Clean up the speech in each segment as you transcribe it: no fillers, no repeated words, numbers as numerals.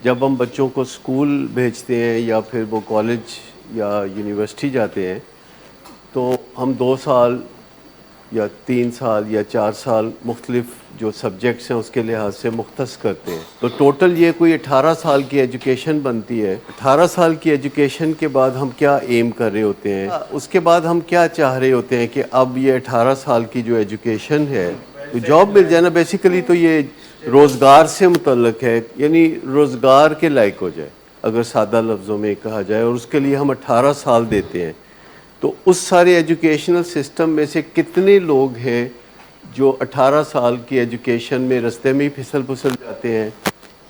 جب ہم بچوں کو اسکول بھیجتے ہیں یا پھر وہ کالج یا یونیورسٹی جاتے ہیں تو ہم 2 سال یا 3 سال یا 4 سال مختلف جو سبجیکٹس ہیں اس کے لحاظ سے مختص کرتے ہیں. تو ٹوٹل یہ کوئی 18 سال کی ایجوکیشن بنتی ہے. 18 سال کی ایجوکیشن کے بعد ہم کیا ایم کر رہے ہوتے ہیں, اس کے بعد ہم کیا چاہ رہے ہوتے ہیں کہ اب یہ 18 سال کی جو ایجوکیشن ہے جاب مل جائے نا. بیسیکلی تو یہ روزگار سے متعلق ہے, یعنی روزگار کے لائق ہو جائے اگر سادہ لفظوں میں کہا جائے, اور اس کے لیے ہم 18 سال دیتے ہیں. تو اس سارے ایجوکیشنل سسٹم میں سے کتنے لوگ ہیں جو 18 سال کی ایجوکیشن میں رستے میں ہی پھسل جاتے ہیں,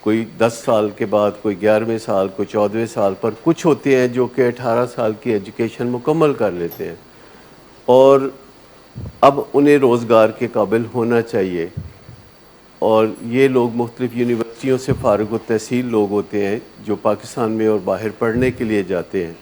کوئی 10 سال کے بعد, کوئی 11ویں سال, کوئی 14ویں سال پر. کچھ ہوتے ہیں جو کہ 18 سال کی ایجوکیشن مکمل کر لیتے ہیں اور اب انہیں روزگار کے قابل ہونا چاہیے. اور یہ لوگ مختلف یونیورسٹیوں سے فارغ التحصیل لوگ ہوتے ہیں جو پاکستان میں اور باہر پڑھنے کے لیے جاتے ہیں,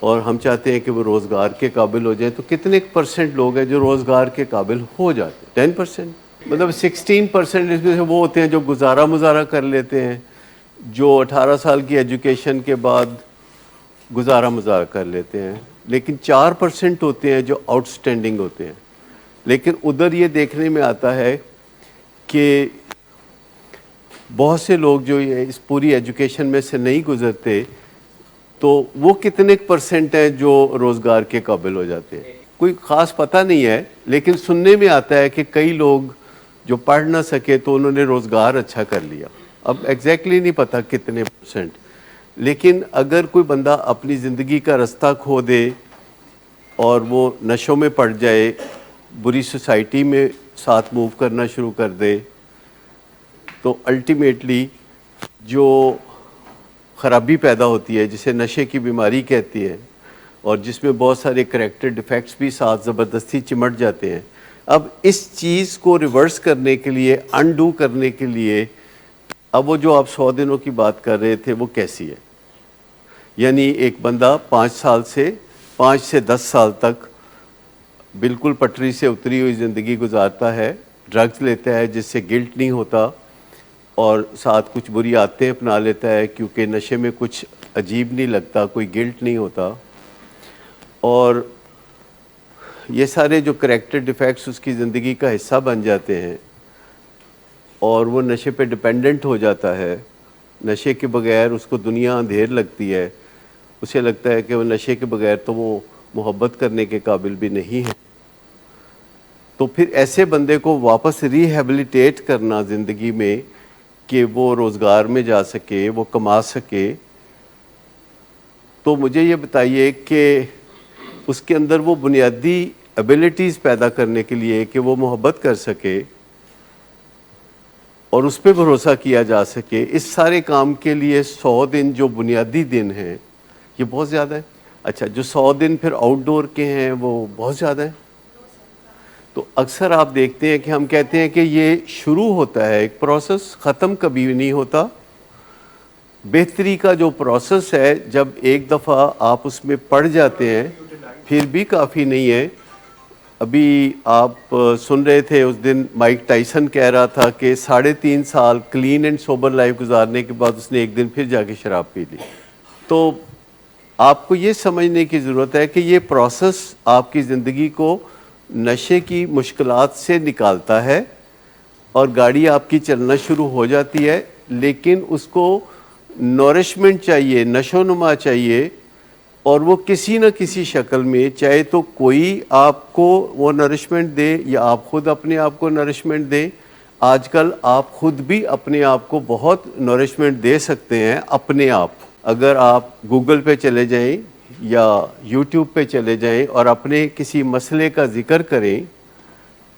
اور ہم چاہتے ہیں کہ وہ روزگار کے قابل ہو جائیں. تو کتنے % لوگ ہیں جو روزگار کے قابل ہو جاتے ہیں؟ 10%. مطلب 16% اس میں سے وہ ہوتے ہیں جو گزارا کر لیتے ہیں, جو 18 سال کی ایجوکیشن کے بعد گزارا کر لیتے ہیں. لیکن 4% ہوتے ہیں جو آؤٹ سٹینڈنگ ہوتے ہیں. لیکن ادھر یہ دیکھنے میں آتا ہے کہ بہت سے لوگ جو اس پوری ایجوکیشن میں سے نہیں گزرتے, تو وہ کتنے % ہیں جو روزگار کے قابل ہو جاتے ہیں؟ کوئی خاص پتہ نہیں ہے, لیکن سننے میں آتا ہے کہ کئی لوگ جو پڑھ نہ سکے تو انہوں نے روزگار اچھا کر لیا. اب ایگزیکٹلی نہیں پتہ کتنے %. لیکن اگر کوئی بندہ اپنی زندگی کا رستہ کھو دے اور وہ نشوں میں پڑ جائے, بری سوسائٹی میں ساتھ موو کرنا شروع کر دے, تو الٹیمیٹلی جو خرابی پیدا ہوتی ہے جسے نشے کی بیماری کہتی ہے, اور جس میں بہت سارے کریکٹر ڈیفیکٹس بھی ساتھ زبردستی چمٹ جاتے ہیں. اب اس چیز کو ریورس کرنے کے لیے, انڈو کرنے کے لیے, اب وہ جو آپ 100 دنوں کی بات کر رہے تھے وہ کیسی ہے؟ یعنی ایک بندہ 5 سے 10 سال تک بالکل پٹری سے اتری ہوئی زندگی گزارتا ہے, ڈرگز لیتا ہے جس سے گلٹ نہیں ہوتا, اور ساتھ کچھ بری عادتیں اپنا لیتا ہے کیونکہ نشے میں کچھ عجیب نہیں لگتا, کوئی گلٹ نہیں ہوتا, اور یہ سارے جو کریکٹر ڈیفیکٹس اس کی زندگی کا حصہ بن جاتے ہیں, اور وہ نشے پہ ڈیپینڈنٹ ہو جاتا ہے. نشے کے بغیر اس کو دنیا اندھیر لگتی ہے, اسے لگتا ہے کہ وہ نشے کے بغیر تو وہ محبت کرنے کے قابل بھی نہیں ہے. تو پھر ایسے بندے کو واپس ریہیبلیٹیٹ کرنا زندگی میں کہ وہ روزگار میں جا سکے, وہ کما سکے, تو مجھے یہ بتائیے کہ اس کے اندر وہ بنیادی ایبلٹیز پیدا کرنے کے لیے کہ وہ محبت کر سکے اور اس پہ بھروسہ کیا جا سکے, اس سارے کام کے لیے 100 دن جو بنیادی دن ہیں یہ بہت زیادہ ہے. اچھا, جو 100 دن پھر آؤٹ ڈور کے ہیں وہ بہت زیادہ ہیں. تو اکثر آپ دیکھتے ہیں کہ ہم کہتے ہیں کہ یہ شروع ہوتا ہے ایک پروسیس, ختم کبھی نہیں ہوتا. بہتری کا جو پروسیس ہے, جب ایک دفعہ آپ اس میں پڑ جاتے ہیں پھر بھی کافی نہیں ہے. ابھی آپ سن رہے تھے اس دن مائک ٹائسن کہہ رہا تھا کہ 3.5 سال کلین اینڈ سوبر لائف گزارنے کے بعد اس نے ایک دن پھر جا کے شراب پی لی. تو آپ کو یہ سمجھنے کی ضرورت ہے کہ یہ پروسیس آپ کی زندگی کو نشے کی مشکلات سے نکالتا ہے اور گاڑی آپ کی چلنا شروع ہو جاتی ہے, لیکن اس کو نورشمنٹ چاہیے, نشو و نما چاہیے, اور وہ کسی نہ کسی شکل میں, چاہے تو کوئی آپ کو وہ نرشمنٹ دے یا آپ خود اپنے آپ کو نرشمنٹ دیں. آج کل آپ خود بھی اپنے آپ کو بہت نرشمنٹ دے سکتے ہیں اپنے آپ. اگر آپ گوگل پہ چلے جائیں یا یوٹیوب پہ چلے جائیں اور اپنے کسی مسئلے کا ذکر کریں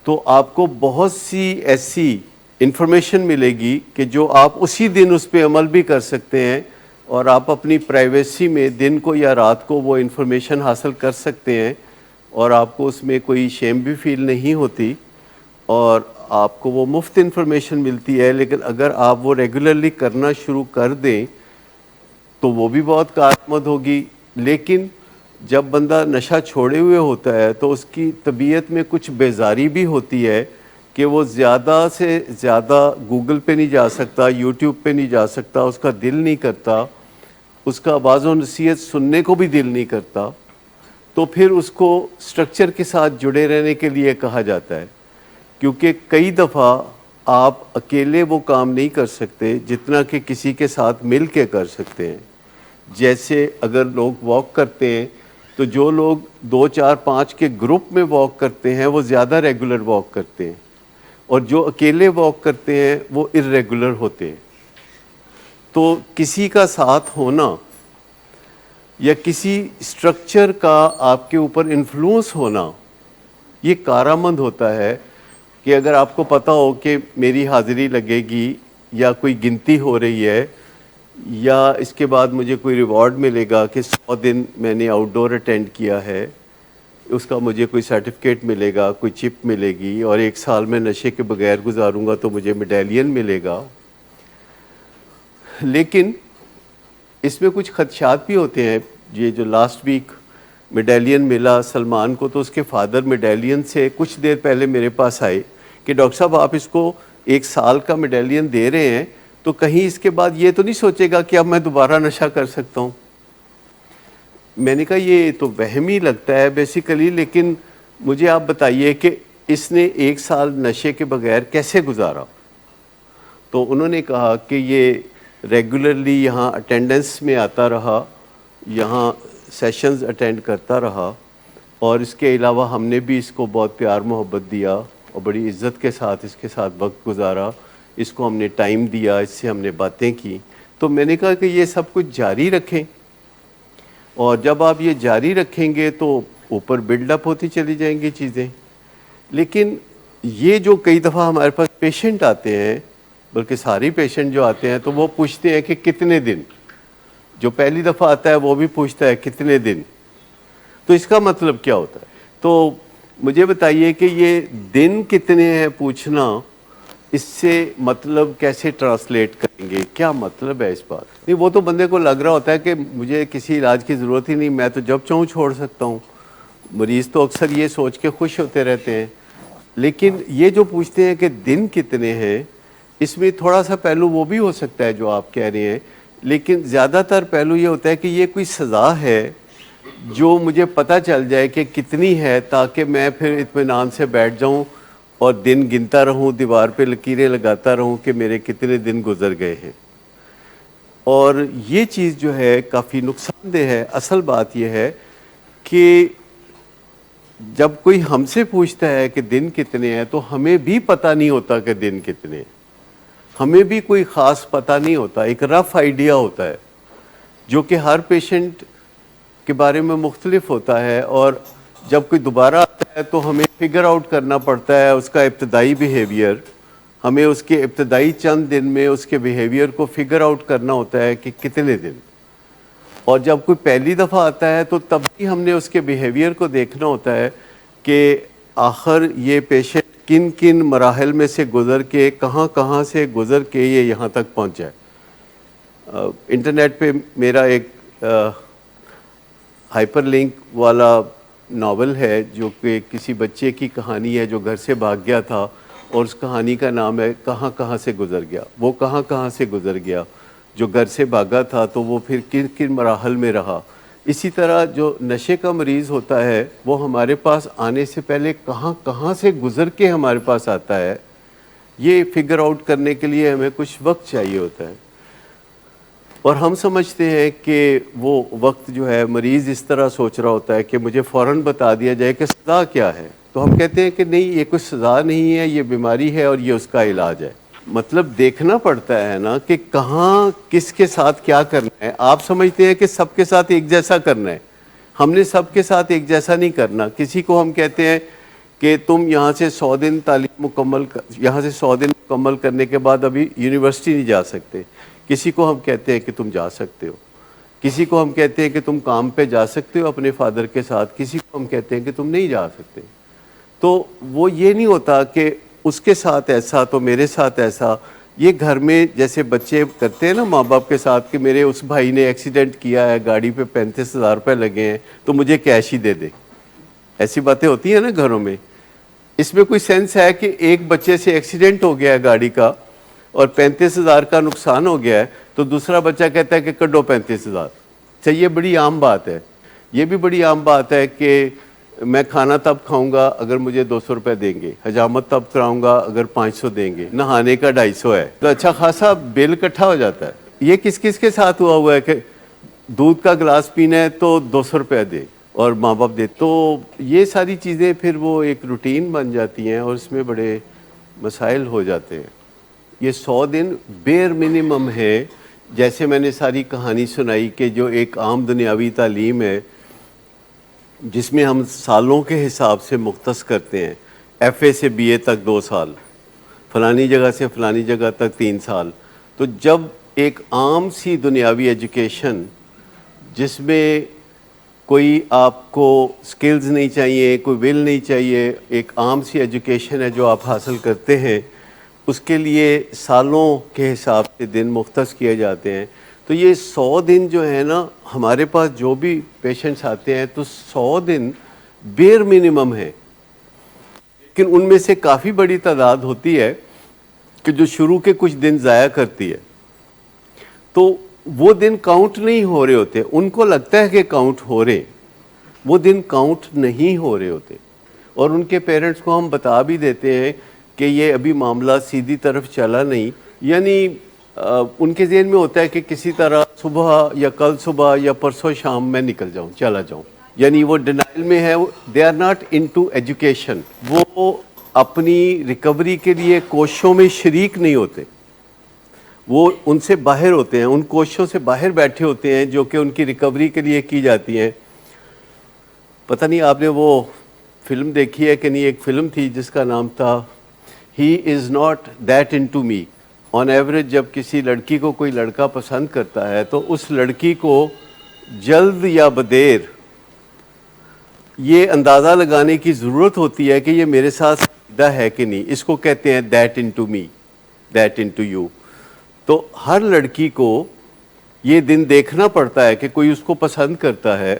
تو آپ کو بہت سی ایسی انفارمیشن ملے گی کہ جو آپ اسی دن اس پہ عمل بھی کر سکتے ہیں, اور آپ اپنی پرائیویسی میں دن کو یا رات کو وہ انفارمیشن حاصل کر سکتے ہیں, اور آپ کو اس میں کوئی شیم بھی فیل نہیں ہوتی, اور آپ کو وہ مفت انفارمیشن ملتی ہے. لیکن اگر آپ وہ ریگولرلی کرنا شروع کر دیں تو وہ بھی بہت کارآمد ہوگی. لیکن جب بندہ نشہ چھوڑے ہوئے ہوتا ہے تو اس کی طبیعت میں کچھ بیزاری بھی ہوتی ہے کہ وہ زیادہ سے زیادہ گوگل پہ نہیں جا سکتا، یوٹیوب پہ نہیں جا سکتا، اس کا دل نہیں کرتا، اس کا آواز و نصیحت سننے کو بھی دل نہیں کرتا، تو پھر اس کو سٹرکچر کے ساتھ جڑے رہنے کے لیے کہا جاتا ہے. کیونکہ کئی دفعہ آپ اکیلے وہ کام نہیں کر سکتے جتنا کہ کسی کے ساتھ مل کے کر سکتے ہیں. جیسے اگر لوگ واک کرتے ہیں تو جو لوگ 2 4 5 کے گروپ میں واک کرتے ہیں وہ زیادہ ریگولر واک کرتے ہیں، اور جو اکیلے واک کرتے ہیں وہ ارریگولر ہوتے ہیں. تو کسی کا ساتھ ہونا یا کسی سٹرکچر کا آپ کے اوپر انفلوئنس ہونا یہ کارآمد ہوتا ہے. کہ اگر آپ کو پتہ ہو کہ میری حاضری لگے گی یا کوئی گنتی ہو رہی ہے یا اس کے بعد مجھے کوئی ریوارڈ ملے گا کہ 100 دن میں نے آؤٹ ڈور اٹینڈ کیا ہے، اس کا مجھے کوئی سرٹیفکیٹ ملے گا، کوئی چپ ملے گی، اور 1 سال میں نشے کے بغیر گزاروں گا تو مجھے میڈالین ملے گا. لیکن اس میں کچھ خدشات بھی ہوتے ہیں. یہ جو لاسٹ ویک میڈالین ملا سلمان کو، تو اس کے فادر میڈالین سے کچھ دیر پہلے میرے پاس آئے کہ ڈاکٹر صاحب آپ اس کو 1 سال کا میڈالین دے رہے ہیں تو کہیں اس کے بعد یہ تو نہیں سوچے گا کہ اب میں دوبارہ نشہ کر سکتا ہوں. میں نے کہا یہ تو وہم ہی لگتا ہے بیسیکلی، لیکن مجھے آپ بتائیے کہ اس نے 1 سال نشے کے بغیر کیسے گزارا. تو انہوں نے کہا کہ یہ ریگولرلی یہاں اٹینڈنس میں آتا رہا، یہاں سیشنز اٹینڈ کرتا رہا، اور اس کے علاوہ ہم نے بھی اس کو بہت پیار محبت دیا اور بڑی عزت کے ساتھ اس کے ساتھ وقت گزارا. اس کو ہم نے ٹائم دیا، اس سے ہم نے باتیں کی. تو میں نے کہا کہ یہ سب کچھ جاری رکھیں، اور جب آپ یہ جاری رکھیں گے تو اوپر بلڈ اپ ہوتی چلی جائیں گی چیزیں. لیکن یہ جو کئی دفعہ ہمارے پاس پیشنٹ آتے ہیں، بلکہ ساری پیشنٹ جو آتے ہیں تو وہ پوچھتے ہیں کہ کتنے دن. جو پہلی دفعہ آتا ہے وہ بھی پوچھتا ہے کتنے دن. تو اس کا مطلب کیا ہوتا ہے؟ تو مجھے بتائیے کہ یہ دن کتنے ہیں پوچھنا، اس سے مطلب کیسے ٹرانسلیٹ کریں گے؟ کیا مطلب ہے اس بات؟ نہیں، وہ تو بندے کو لگ رہا ہوتا ہے کہ مجھے کسی علاج کی ضرورت ہی نہیں، میں تو جب چاہوں چھوڑ سکتا ہوں. مریض تو اکثر یہ سوچ کے خوش ہوتے رہتے ہیں. لیکن یہ جو پوچھتے ہیں کہ دن کتنے ہیں، اس میں تھوڑا سا پہلو وہ بھی ہو سکتا ہے جو آپ کہہ رہے ہیں، لیکن زیادہ تر پہلو یہ ہوتا ہے کہ یہ کوئی سزا ہے جو مجھے پتہ چل جائے کہ کتنی ہے، تاکہ میں پھر اطمینان سے بیٹھ جاؤں اور دن گنتا رہوں، دیوار پہ لکیریں لگاتا رہوں کہ میرے کتنے دن گزر گئے ہیں. اور یہ چیز جو ہے کافی نقصان دہ ہے. اصل بات یہ ہے کہ جب کوئی ہم سے پوچھتا ہے کہ دن کتنے ہیں تو ہمیں بھی پتہ نہیں ہوتا کہ دن کتنے ہیں. ہمیں بھی کوئی خاص پتہ نہیں ہوتا، ایک رف آئیڈیا ہوتا ہے جو کہ ہر پیشنٹ کے بارے میں مختلف ہوتا ہے. اور جب کوئی دوبارہ آتا ہے تو ہمیں فگر آؤٹ کرنا پڑتا ہے اس کا ابتدائی بیہیویئر. ہمیں اس کے ابتدائی چند دن میں اس کے بیہیویئر کو فگر آؤٹ کرنا ہوتا ہے کہ کتنے دن. اور جب کوئی پہلی دفعہ آتا ہے تو تب بھی ہم نے اس کے بیہیویئر کو دیکھنا ہوتا ہے کہ آخر یہ پیشنٹ کن کن مراحل میں سے گزر کے، کہاں کہاں سے گزر کے یہ یہاں تک پہنچا ہے. انٹرنیٹ پہ میرا ایک ہائپر لنک والا ناول ہے جو کہ کسی بچے کی کہانی ہے جو گھر سے بھاگ گیا تھا، اور اس کہانی کا نام ہے کہاں کہاں سے گزر گیا. وہ کہاں کہاں سے گزر گیا، جو گھر سے بھاگا تھا تو وہ پھر کن کن مراحل میں رہا. اسی طرح جو نشے کا مریض ہوتا ہے وہ ہمارے پاس آنے سے پہلے کہاں کہاں سے گزر کے ہمارے پاس آتا ہے، یہ فگر آؤٹ کرنے کے لیے ہمیں کچھ وقت چاہیے ہوتا ہے. اور ہم سمجھتے ہیں کہ وہ وقت جو ہے مریض اس طرح سوچ رہا ہوتا ہے کہ مجھے فوراً بتا دیا جائے کہ سزا کیا ہے. تو ہم کہتے ہیں کہ نہیں، یہ کوئی سزا نہیں ہے، یہ بیماری ہے اور یہ اس کا علاج ہے. مطلب دیکھنا پڑتا ہے نا کہ کہاں کس کے ساتھ کیا کرنا ہے. آپ سمجھتے ہیں کہ سب کے ساتھ ایک جیسا کرنا ہے، ہم نے سب کے ساتھ ایک جیسا نہیں کرنا. کسی کو ہم کہتے ہیں کہ تم یہاں سے 100 دن تعلیم یہاں سے 100 دن مکمل کرنے کے بعد ابھی یونیورسٹی نہیں جا سکتے. کسی کو ہم کہتے ہیں کہ تم جا سکتے ہو. کسی کو ہم کہتے ہیں کہ تم کام پہ جا سکتے ہو اپنے فادر کے ساتھ. کسی کو ہم کہتے ہیں کہ تم نہیں جا سکتے. تو وہ یہ نہیں ہوتا کہ اس کے ساتھ ایسا تو میرے ساتھ ایسا. یہ گھر میں جیسے بچے کرتے ہیں نا ماں باپ کے ساتھ کہ میرے اس بھائی نے ایکسیڈنٹ کیا ہے، گاڑی پہ 35,000 روپے لگے ہیں تو مجھے کیش ہی دے دے. ایسی باتیں ہوتی ہیں نا گھروں میں. اس میں کوئی سینس ہے کہ ایک بچے سے ایکسیڈنٹ ہو گیا ہے گاڑی کا اور 35,000 کا نقصان ہو گیا ہے تو دوسرا بچہ کہتا ہے کہ کڈو 35,000. اچھا یہ بڑی عام بات ہے. یہ بھی بڑی عام بات ہے کہ میں کھانا تب کھاؤں گا اگر مجھے 200 روپے دیں گے, حجامت تب کراؤں گا اگر 500 دیں گے, نہانے کا 250 ہے. تو اچھا خاصا بل اکٹھا ہو جاتا ہے. یہ کس کس کے ساتھ ہوا ہے کہ دودھ کا گلاس پینا ہے تو 200 روپے دے اور ماں باپ دے. تو یہ ساری چیزیں پھر وہ ایک روٹین بن جاتی ہیں اور اس میں بڑے مسائل ہو جاتے ہیں. یہ 100 دن بیر منیمم ہے. جیسے میں نے ساری کہانی سنائی کہ جو ایک عام دنیاوی تعلیم ہے جس میں ہم سالوں کے حساب سے مختص کرتے ہیں, ایف اے سے بی اے تک 2 سال, فلانی جگہ سے فلانی جگہ تک 3 سال. تو جب ایک عام سی دنیاوی ایجوکیشن جس میں کوئی آپ کو سکلز نہیں چاہیے, کوئی ول نہیں چاہیے, ایک عام سی ایجوکیشن ہے جو آپ حاصل کرتے ہیں, اس کے لیے سالوں کے حساب سے دن مختص کیے جاتے ہیں. تو یہ 100 دن جو ہے نا, ہمارے پاس جو بھی پیشنٹس آتے ہیں تو 100 دن بیر منیمم ہے. لیکن ان میں سے کافی بڑی تعداد ہوتی ہے کہ جو شروع کے کچھ دن ضائع کرتی ہے. تو وہ دن کاؤنٹ نہیں ہو رہے ہوتے. ان کو لگتا ہے کہ کاؤنٹ ہو رہے, وہ دن کاؤنٹ نہیں ہو رہے ہوتے. اور ان کے پیرنٹس کو ہم بتا بھی دیتے ہیں کہ یہ ابھی معاملہ سیدھی طرف چلا نہیں. یعنی ان کے ذہن میں ہوتا ہے کہ کسی طرح صبح یا کل صبح یا پرسوں شام میں نکل جاؤں, چلا جاؤں. یعنی وہ ڈینائل میں ہے. They are not into education. وہ اپنی ریکوری کے لیے کوششوں میں شریک نہیں ہوتے. وہ ان سے باہر ہوتے ہیں, ان کوششوں سے باہر بیٹھے ہوتے ہیں جو کہ ان کی ریکوری کے لیے کی جاتی ہیں. پتہ نہیں آپ نے وہ فلم دیکھی ہے کہ نہیں, ایک فلم تھی جس کا نام تھا he is not that into me. On average جب کسی لڑکی کو کوئی لڑکا پسند کرتا ہے تو اس لڑکی کو جلد یا بدیر یہ اندازہ لگانے کی ضرورت ہوتی ہے کہ یہ میرے ساتھ سیدھا ہے کہ نہیں. اس کو کہتے ہیں that into me, that into you. تو ہر لڑکی کو یہ دن دیکھنا پڑتا ہے کہ کوئی اس کو پسند کرتا ہے,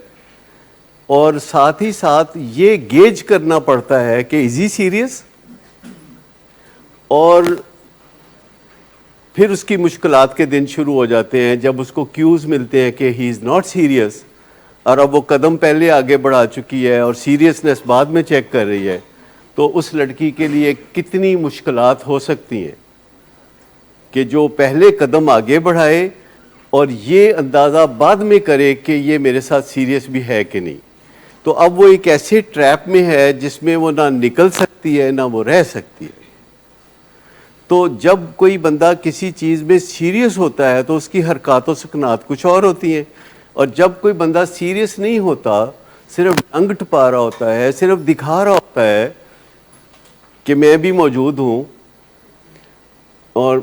اور ساتھ ہی ساتھ یہ گیج کرنا پڑتا ہے کہ از ہی سیریس. اور پھر اس کی مشکلات کے دن شروع ہو جاتے ہیں جب اس کو کیوز ملتے ہیں کہ ہی از ناٹ سیریس, اور اب وہ قدم پہلے آگے بڑھا چکی ہے اور سیریسنس بعد میں چیک کر رہی ہے. تو اس لڑکی کے لیے کتنی مشکلات ہو سکتی ہیں کہ جو پہلے قدم آگے بڑھائے اور یہ اندازہ بعد میں کرے کہ یہ میرے ساتھ سیریس بھی ہے کہ نہیں. تو اب وہ ایک ایسے ٹریپ میں ہے جس میں وہ نہ نکل سکتی ہے نہ وہ رہ سکتی ہے. تو جب کوئی بندہ کسی چیز میں سیریس ہوتا ہے تو اس کی حرکات و سکنات کچھ اور ہوتی ہیں, اور جب کوئی بندہ سیریس نہیں ہوتا, صرف ڈنگ ٹپا رہا ہوتا ہے, صرف دکھا رہا ہوتا ہے کہ میں بھی موجود ہوں, اور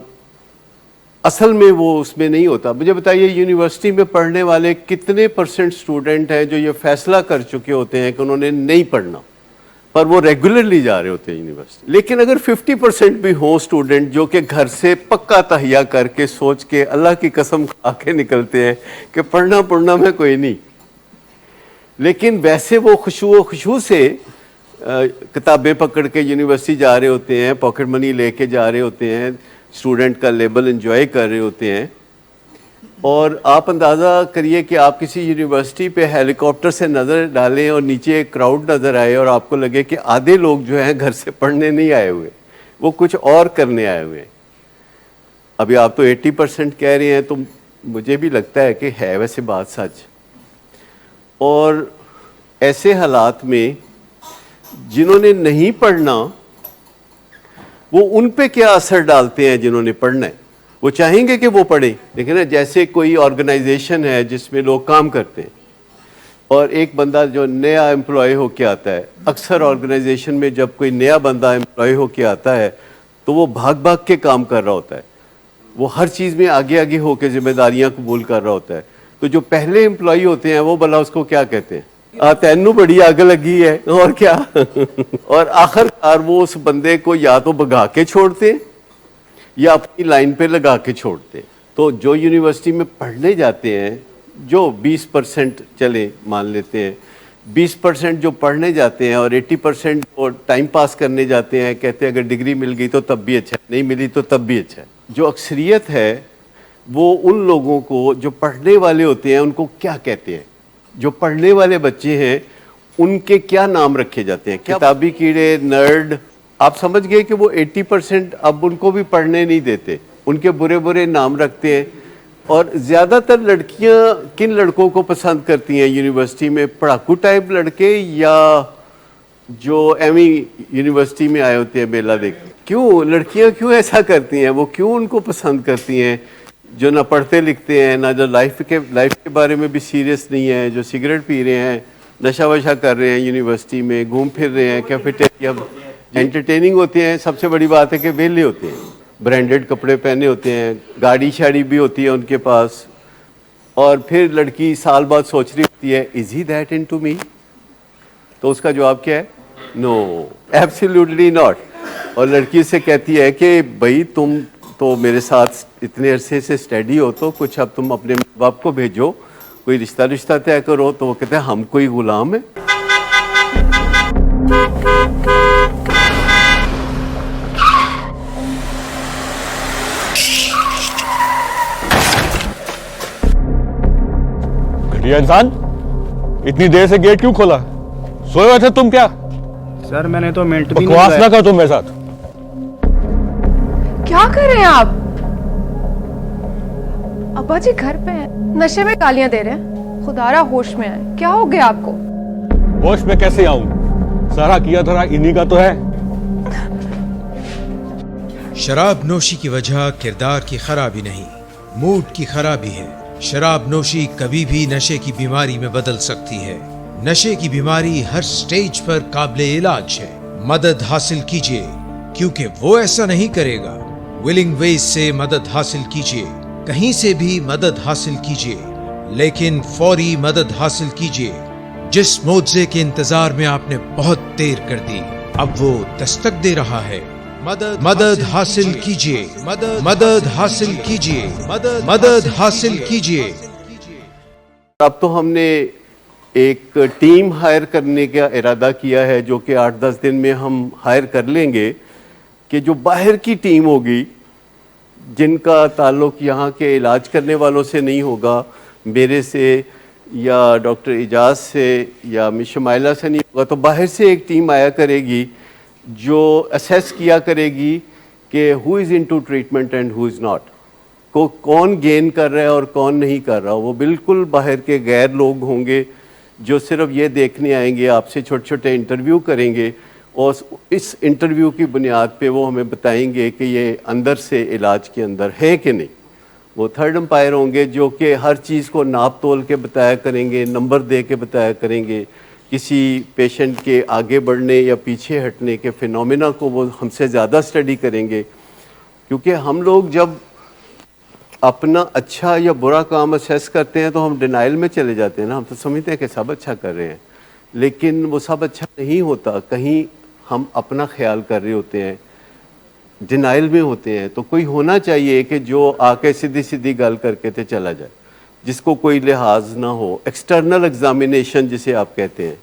اصل میں وہ اس میں نہیں ہوتا. مجھے بتائیے یونیورسٹی میں پڑھنے والے کتنے پرسنٹ اسٹوڈنٹ ہیں جو یہ فیصلہ کر چکے ہوتے ہیں کہ انہوں نے نہیں پڑھنا, پر وہ ریگولرلی جا رہے ہوتے ہیں یونیورسٹی. لیکن اگر 50% بھی ہوں اسٹوڈنٹ جو کہ گھر سے پکا تہیا کر کے سوچ کے اللہ کی قسم کھا کے نکلتے ہیں کہ پڑھنا میں کوئی نہیں, لیکن ویسے وہ خشوع سے کتابیں پکڑ کے یونیورسٹی جا رہے ہوتے ہیں, پاکٹ منی لے کے جا رہے ہوتے ہیں, اسٹوڈنٹ کا لیبل انجوائے کر رہے ہوتے ہیں. اور آپ اندازہ کریے کہ آپ کسی یونیورسٹی پہ ہیلی کاپٹر سے نظر ڈالیں اور نیچے ایک کراؤڈ نظر آئے اور آپ کو لگے کہ آدھے لوگ جو ہیں گھر سے پڑھنے نہیں آئے ہوئے, وہ کچھ اور کرنے آئے ہوئے ہیں. ابھی آپ تو 80% کہہ رہے ہیں, تو مجھے بھی لگتا ہے کہ ہے ویسے بات سچ. اور ایسے حالات میں جنہوں نے نہیں پڑھنا وہ ان پہ کیا اثر ڈالتے ہیں جنہوں نے پڑھنا ہے. وہ چاہیں گے کہ وہ پڑھیں, لیکن جیسے کوئی آرگنائزیشن ہے جس میں لوگ کام کرتے ہیں, اور ایک بندہ جو نیا امپلائی ہو کے آتا ہے, اکثر آرگنائزیشن میں جب کوئی نیا بندہ امپلائی ہو کے آتا ہے تو وہ بھاگ کے کام کر رہا ہوتا ہے, وہ ہر چیز میں آگے ہو کے ذمہ داریاں قبول کر رہا ہوتا ہے. تو جو پہلے امپلائی ہوتے ہیں وہ بھلا اس کو کیا کہتے ہیں, تینوں بڑی آگ لگی ہے اور کیا. اور آخر کار وہ اس بندے کو یا تو بھگا کے چھوڑتے ہیں یا اپنی لائن پہ لگا کے چھوڑتے ہیں. تو جو یونیورسٹی میں پڑھنے جاتے ہیں, جو 20% چلے مان لیتے ہیں 20% جو پڑھنے جاتے ہیں اور 80% وہ ٹائم پاس کرنے جاتے ہیں، کہتے ہیں اگر ڈگری مل گئی تو تب بھی اچھا ہے، نہیں ملی تو تب بھی اچھا ہے۔ جو اکثریت ہے وہ ان لوگوں کو جو پڑھنے والے ہوتے ہیں ان کو کیا کہتے ہیں؟ جو پڑھنے والے بچے ہیں ان کے کیا نام رکھے جاتے ہیں؟ کتابی کیڑے، نرڈ، آپ سمجھ گئے کہ وہ 80% اب ان کو بھی پڑھنے نہیں دیتے، ان کے برے برے نام رکھتے ہیں۔ اور زیادہ تر لڑکیاں کن لڑکوں کو پسند کرتی ہیں یونیورسٹی میں؟ پڑھاکو ٹائپ لڑکے یا جو ایمی یونیورسٹی میں آئے ہوتے ہیں میلہ دیکھ؟ کیوں لڑکیاں کیوں ایسا کرتی ہیں؟ وہ کیوں ان کو پسند کرتی ہیں جو نہ پڑھتے لکھتے ہیں، نہ جو لائف کے بارے میں بھی سیریس نہیں ہے، جو سگریٹ پی رہے ہیں، نشہ وشہ کر رہے ہیں یونیورسٹی میں، گھوم پھر رہے ہیں، کیفیٹیریا انٹرٹیننگ ہوتے ہیں۔ سب سے بڑی بات ہے کہ ویلے ہوتے ہیں، برانڈڈ کپڑے پہنے ہوتے ہیں، گاڑی شاڑی بھی ہوتی ہے ان کے پاس، اور پھر لڑکی سال بعد سوچ رہی ہوتی ہے از ہی دیٹ انٹو می؟ تو اس کا جواب کیا ہے؟ نو، ایبسلیوٹلی ناٹ۔ اور لڑکی سے کہتی ہے کہ بھائی تم تو میرے ساتھ اتنے عرصے سے اسٹڈی ہو تو کچھ اب تم اپنے ماں باپ کو بھیجو، کوئی رشتہ طے کرو۔ تو وہ کہتے ہیں ہم کوئی غلام ہیں؟ گھٹیا انسان، اتنی دیر سے گیٹ کیوں کھولا؟ سوئے ہوئے تھے تم کیا؟ سر میں نے تو منٹ بھی بکواس نہ کر تم میرے ساتھ۔ کیا کر رہے ہیں آپ؟ ابا جی گھر پہ ہیں، نشے میں گالیاں دے رہے ہیں، خدا را ہوش میں آئے، کیا ہو گیا آپ کو؟ ہوش میں کیسے آؤں؟ سارا کیا دھرا انہی کا تو ہے۔ شراب نوشی کی وجہ کردار کی خرابی نہیں، موڈ کی خرابی ہے۔ شراب نوشی کبھی بھی نشے کی بیماری میں بدل سکتی ہے۔ نشے کی بیماری ہر سٹیج پر قابل علاج ہے۔ مدد حاصل کیجیے، کیونکہ وہ ایسا نہیں کرے گا۔ ولنگ ویز سے مدد حاصل کیجیے، کہیں سے بھی مدد حاصل کیجیے، لیکن فوری مدد حاصل کیجیے۔ جس معجزے کے انتظار میں آپ نے بہت دیر کر دی، اب وہ دستک دے رہا ہے۔ مدد حاصل کیجیے، مدد حاصل کیجیے، مدد حاصل کیجیے۔ اب تو ہم نے ایک ٹیم ہائر کرنے کا ارادہ کیا ہے جو کہ 8-10 دن میں ہم ہائر کر لیں گے، کہ جو باہر کی ٹیم ہوگی جن کا تعلق یہاں کے علاج کرنے والوں سے نہیں ہوگا، میرے سے یا ڈاکٹر اعجاز سے یا مس شمائلہ سے نہیں ہوگا، تو باہر سے ایک ٹیم آیا کرے گی جو اسیس کیا کرے گی کہ who is into treatment and who is not, کو کون گین کر رہا ہے اور کون نہیں کر رہا۔ وہ بالکل باہر کے غیر لوگ ہوں گے جو صرف یہ دیکھنے آئیں گے، آپ سے چھوٹے چھوٹے انٹرویو کریں گے، اور اس انٹرویو کی بنیاد پہ وہ ہمیں بتائیں گے کہ یہ اندر سے علاج کے اندر ہے کہ نہیں۔ وہ تھرڈ امپائر ہوں گے جو کہ ہر چیز کو ناپ تول کے بتایا کریں گے، نمبر دے کے بتایا کریں گے، کسی پیشنٹ کے آگے بڑھنے یا پیچھے ہٹنے کے فینومینا کو وہ ہم سے زیادہ اسٹڈی کریں گے، کیونکہ ہم لوگ جب اپنا اچھا یا برا کام اسیس کرتے ہیں تو ہم ڈینائل میں چلے جاتے ہیں نا، ہم تو سمجھتے ہیں کہ سب اچھا کر رہے ہیں، لیکن وہ سب اچھا نہیں ہوتا، کہیں ہم اپنا خیال کر رہے ہوتے ہیں، ڈینائل میں ہوتے ہیں۔ تو کوئی ہونا چاہیے کہ جو آ کے سیدھی گل کر کے تے چلا جائے، جس کو کوئی لحاظ نہ ہو۔ ایکسٹرنل ایگزامینیشن جسے آپ کہتے ہیں،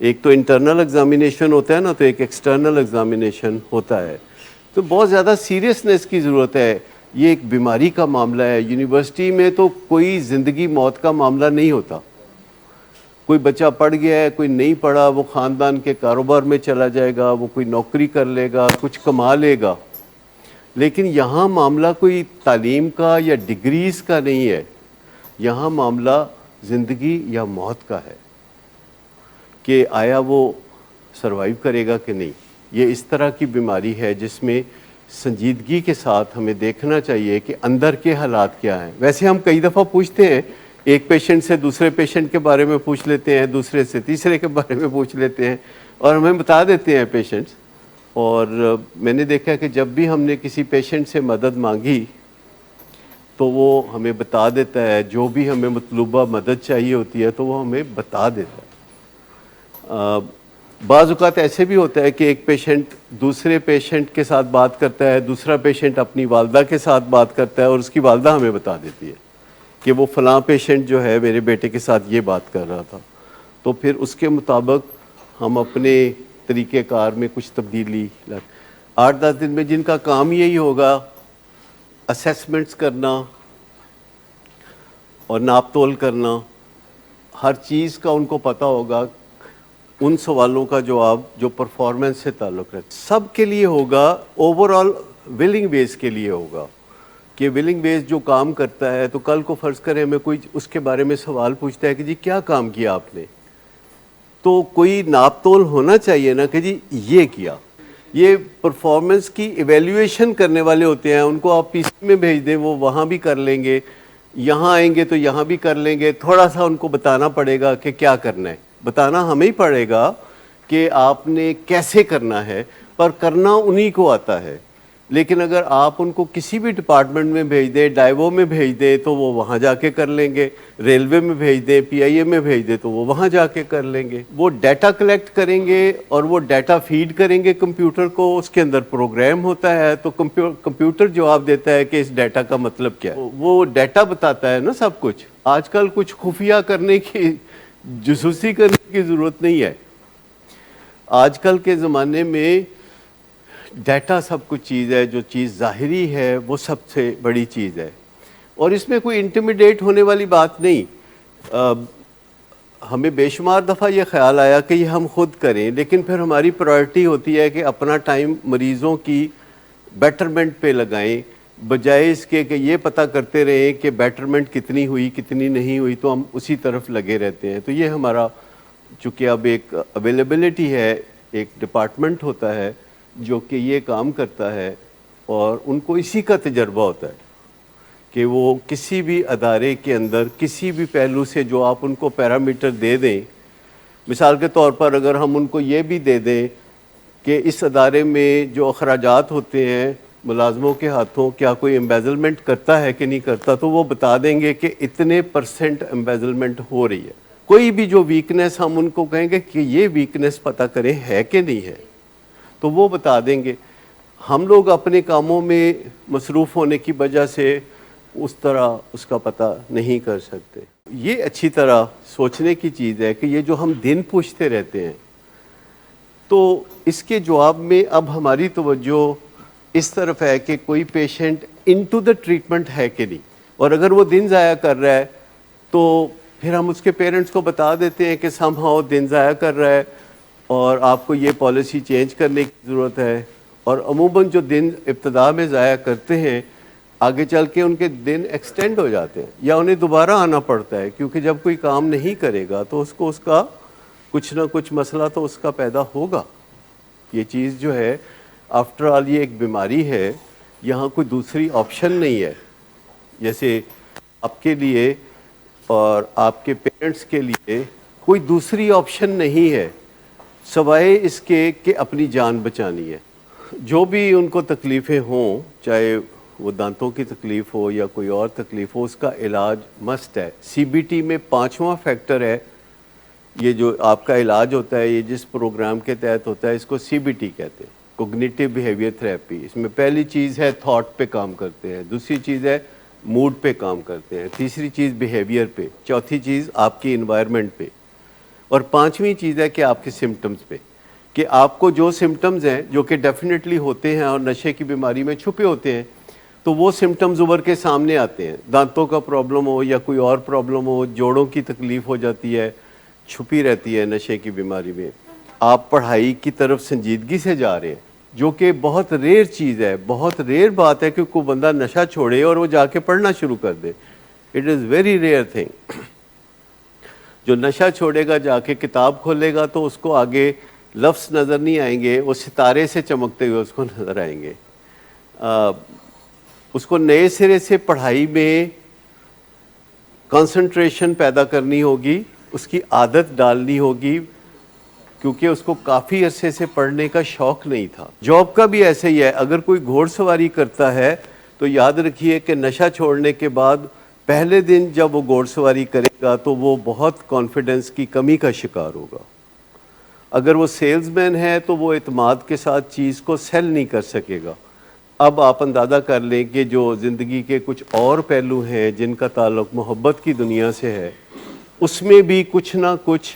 ایک تو انٹرنل ایگزامینیشن ہوتا ہے نا، تو ایک ایکسٹرنل ایگزامینیشن ہوتا ہے۔ تو بہت زیادہ سیریسنس کی ضرورت ہے، یہ ایک بیماری کا معاملہ ہے۔ یونیورسٹی میں تو کوئی زندگی موت کا معاملہ نہیں ہوتا، کوئی بچہ پڑھ گیا ہے، کوئی نہیں پڑھا، وہ خاندان کے کاروبار میں چلا جائے گا، وہ کوئی نوکری کر لے گا، کچھ کما لے گا، لیکن یہاں معاملہ کوئی تعلیم کا یا ڈگریز کا نہیں ہے، یہاں معاملہ زندگی یا موت کا ہے، کہ آیا وہ سروائیو کرے گا کہ نہیں۔ یہ اس طرح کی بیماری ہے جس میں سنجیدگی کے ساتھ ہمیں دیکھنا چاہیے کہ اندر کے حالات کیا ہیں۔ ویسے ہم کئی دفعہ پوچھتے ہیں، ایک پیشنٹ سے دوسرے پیشنٹ کے بارے میں پوچھ لیتے ہیں، دوسرے سے تیسرے کے بارے میں پوچھ لیتے ہیں، اور ہمیں بتا دیتے ہیں پیشنٹس۔ اور میں نے دیکھا کہ جب بھی ہم نے کسی پیشنٹ سے مدد مانگی تو وہ ہمیں بتا دیتا ہے، جو بھی ہمیں مطلوبہ مدد چاہیے ہوتی ہے تو وہ ہمیں بتا دیتا ہے۔ بعض اوقات ایسے بھی ہوتا ہے کہ ایک پیشنٹ دوسرے پیشنٹ کے ساتھ بات کرتا ہے، دوسرا پیشنٹ اپنی والدہ کے ساتھ بات کرتا ہے، اور اس کی والدہ ہمیں بتا دیتی ہے کہ وہ فلاں پیشنٹ جو ہے میرے بیٹے کے ساتھ یہ بات کر رہا تھا۔ تو پھر اس کے مطابق ہم اپنے طریقہ کار میں کچھ تبدیلی 8-10 دن میں جن کا کام یہی ہوگا اسیسمنٹس کرنا اور ناپ تول کرنا، ہر چیز کا ان کو پتہ ہوگا، ان سوالوں کا جواب جو پرفارمنس سے تعلق رکھتا ہے سب کے لیے ہوگا، اوور آل ولنگ بیس کے لیے ہوگا کہ ولنگ بیس جو کام کرتا ہے تو کل کو فرض کریں ہمیں کوئی اس کے بارے میں سوال پوچھتا ہے کہ جی کیا کام کیا آپ نے، تو کوئی ناپ تول ہونا چاہیے نا کہ جی یہ کیا. یہ پرفارمنس کی ایویلیویشن کرنے والے ہوتے ہیں، ان کو آپ پی سی میں بھیج دیں وہ وہاں بھی کر لیں گے، یہاں آئیں گے تو یہاں بھی کر لیں گے. تھوڑا سا ان کو بتانا پڑے گا کہ کیا کرنا ہے، بتانا ہمیں ہی پڑے گا کہ آپ نے کیسے کرنا ہے، پر کرنا انہی کو آتا ہے. لیکن اگر آپ ان کو کسی بھی ڈپارٹمنٹ میں بھیج دیں، ڈائیوو میں بھیج دیں تو وہ وہاں جا کے کر لیں گے، ریلوے میں بھیج دیں، پی آئی اے میں بھیج دیں تو وہ وہاں جا کے کر لیں گے. وہ ڈیٹا کلیکٹ کریں گے اور وہ ڈیٹا فیڈ کریں گے کمپیوٹر کو، اس کے اندر پروگرام ہوتا ہے تو کمپیوٹر جواب دیتا ہے کہ اس ڈیٹا کا مطلب کیا ہے. وہ ڈیٹا بتاتا ہے نا سب کچھ. آج کل کچھ خفیہ کرنے کی، جاسوسی کرنے کی ضرورت نہیں ہے. آج کل کے زمانے میں ڈیٹا سب کچھ چیز ہے، جو چیز ظاہری ہے وہ سب سے بڑی چیز ہے، اور اس میں کوئی انٹیمیڈیٹ ہونے والی بات نہیں. ہمیں بے شمار دفعہ یہ خیال آیا کہ یہ ہم خود کریں، لیکن پھر ہماری پرائرٹی ہوتی ہے کہ اپنا ٹائم مریضوں کی بیٹرمنٹ پہ لگائیں، بجائے اس کے کہ یہ پتہ کرتے رہیں کہ بیٹرمنٹ کتنی ہوئی کتنی نہیں ہوئی، تو ہم اسی طرف لگے رہتے ہیں. تو یہ ہمارا چونکہ اب ایک اویلیبلٹی ہے، ایک ڈپارٹمنٹ ہوتا ہے جو کہ یہ کام کرتا ہے، اور ان کو اسی کا تجربہ ہوتا ہے کہ وہ کسی بھی ادارے کے اندر کسی بھی پہلو سے جو آپ ان کو پیرامیٹر دے دیں. مثال کے طور پر اگر ہم ان کو یہ بھی دے دیں کہ اس ادارے میں جو اخراجات ہوتے ہیں ملازموں کے ہاتھوں، کیا کوئی امبیزلمنٹ کرتا ہے کہ نہیں کرتا، تو وہ بتا دیں گے کہ اتنے % امبیزلمنٹ ہو رہی ہے. کوئی بھی جو ویکنیس ہم ان کو کہیں گے کہ یہ ویکنیس پتہ کریں ہے کہ نہیں ہے، تو وہ بتا دیں گے. ہم لوگ اپنے کاموں میں مصروف ہونے کی وجہ سے اس طرح اس کا پتہ نہیں کر سکتے. یہ اچھی طرح سوچنے کی چیز ہے کہ یہ جو ہم دن پوچھتے رہتے ہیں، تو اس کے جواب میں اب ہماری توجہ اس طرف ہے کہ کوئی پیشنٹ انٹو دا ٹریٹمنٹ ہے کہ نہیں، اور اگر وہ دن ضائع کر رہا ہے تو پھر ہم اس کے پیرنٹس کو بتا دیتے ہیں کہ سم ہاؤ دن ضائع کر رہا ہے اور آپ کو یہ پالیسی چینج کرنے کی ضرورت ہے. اور عموماً جو دن ابتدا میں ضائع کرتے ہیں آگے چل کے ان کے دن ایکسٹینڈ ہو جاتے ہیں یا انہیں دوبارہ آنا پڑتا ہے، کیونکہ جب کوئی کام نہیں کرے گا تو اس کو اس کا کچھ نہ کچھ مسئلہ تو اس کا پیدا ہوگا. یہ چیز جو ہے آفٹر آل یہ ایک بیماری ہے، یہاں کوئی دوسری آپشن نہیں ہے. جیسے آپ کے لیے اور آپ کے پیرنٹس کے لیے کوئی دوسری آپشن نہیں ہے سوائے اس کے کہ اپنی جان بچانی ہے. جو بھی ان کو تکلیفیں ہوں، چاہے وہ دانتوں کی تکلیف ہو یا کوئی اور تکلیف ہو، اس کا علاج مسٹ ہے. سی بی ٹی میں 5واں فیکٹر ہے، یہ جو آپ کا علاج ہوتا ہے، یہ جس پروگرام کے تحت ہوتا ہے، اس کو سی بی ٹی کہتے ہیں، کوگنیٹیو بیہیویئر تھراپی. اس میں پہلی چیز ہے تھاٹ پہ کام کرتے ہیں، دوسری چیز ہے موڈ پہ کام کرتے ہیں، تیسری چیز بیہیویئر پہ، چوتھی چیز آپ کی انوائرمنٹ پہ، اور پانچویں چیز ہے کہ آپ کے سمٹمز پہ، کہ آپ کو جو سمٹمز ہیں جو کہ ڈیفینیٹلی ہوتے ہیں اور نشے کی بیماری میں چھپے ہوتے ہیں، تو وہ سمٹمز ابھر کے سامنے آتے ہیں. دانتوں کا پرابلم ہو یا کوئی اور پرابلم ہو، جوڑوں کی تکلیف ہو جاتی ہے، چھپی رہتی ہے نشے کی بیماری میں. آپ پڑھائی کی طرف سنجیدگی سے جا رہے ہیں، جو کہ بہت ریئر چیز ہے، بہت ریئر بات ہے کہ کوئی بندہ نشہ چھوڑے اور وہ جا کے پڑھنا شروع کر دے. It is very rare thing. جو نشہ چھوڑے گا جا کے کتاب کھولے گا تو اس کو آگے لفظ نظر نہیں آئیں گے، وہ ستارے سے چمکتے ہوئے اس کو نظر آئیں گے. اس کو نئے سرے سے پڑھائی میں کنسنٹریشن پیدا کرنی ہوگی، اس کی عادت ڈالنی ہوگی، کیونکہ اس کو کافی عرصے سے پڑھنے کا شوق نہیں تھا. جاب کا بھی ایسے ہی ہے. اگر کوئی گھوڑ سواری کرتا ہے تو یاد رکھیے کہ نشہ چھوڑنے کے بعد پہلے دن جب وہ گھوڑ سواری کرے گا تو وہ بہت کانفیڈنس کی کمی کا شکار ہوگا. اگر وہ سیلز مین ہے تو وہ اعتماد کے ساتھ چیز کو سیل نہیں کر سکے گا. اب آپ اندازہ کر لیں کہ جو زندگی کے کچھ اور پہلو ہیں جن کا تعلق محبت کی دنیا سے ہے، اس میں بھی کچھ نہ کچھ